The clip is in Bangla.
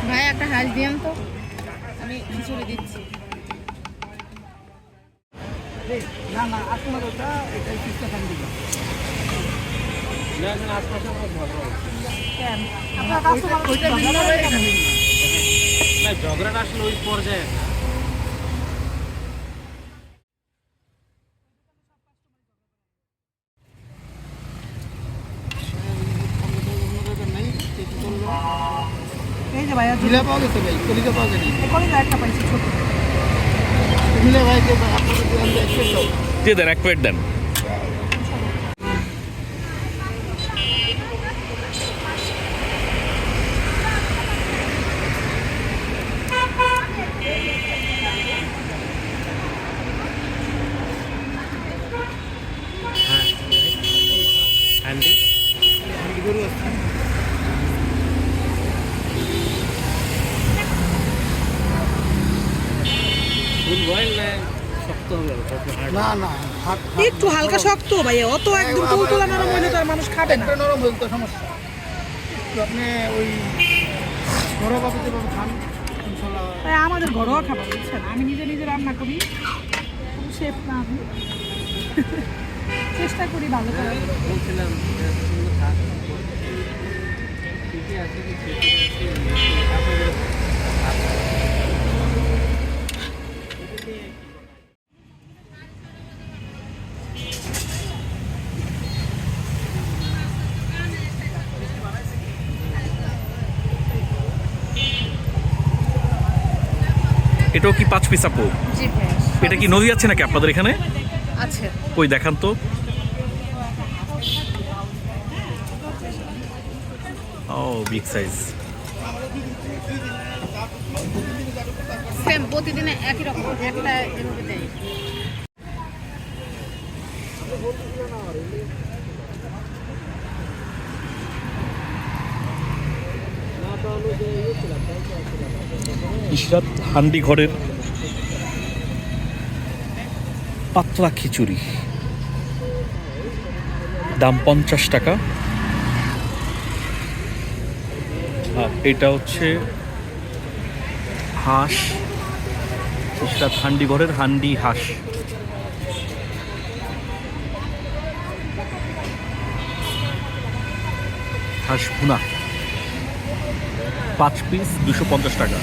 ভাই একটা হাঁস দিয়েন তো, আমি খিচুড়ি দিচ্ছি। না না আপনার ওটা এটাই চেষ্টা করেন দিবেন। কেন আপনার কাস্টমার ওইটা দিন না, ঝগড়াটা আসলে ওই পর্যায়ে এই যে ভাইয়া মিলে পাওয়া গেছে ভাই, কলিজা পাওয়া যায়নি। কলিজা একটা পাইছি ছোট। মিলে ভাই যে আপনাদের দোকান থেকে একটু দাও। দিয়ে দেন, এক প্লেট দেন। হ্যান্ডি গরু আছে। ফুল বয়েল না শক্ত হবে না না হাত একটু হালকা শক্ত ভাইয়া, অত একদম তুলতুলা নরম হইলে তো আর মানুষ খাবে না। একটা নরম হইল তো সমস্যা। তো আপনি ওই ঘরোয়া ভাবে যেভাবে খান ইনশাল্লাহ। তাই আমাদের ঘরোয়া খাবার বুঝছেন, আমি নিজে নিজে রান্না করি, শেফ না আমি, চেষ্টা করি ভালো করার। বলছিলাম ঠিকই আছে এটাও কি 5 পিস আপু? জি ভাইয়া, এটা কি নদী আছে নাকি আপনাদের এখানে? আছে। ওই দেখান তো। ও বিগ সাইজ। সেম প্রতিদিনে একই রকম একটা এভাবে দেয়। ইশরাত হান্ডি ঘরের পাতলা খিচুড়ি, দাম 50 টাকা। আর এটা হচ্ছে হাঁস, ইশরাত হান্ডি ঘরের হান্ডি হাঁস। হাঁস ভুনা 5 পিস 250 টাকা।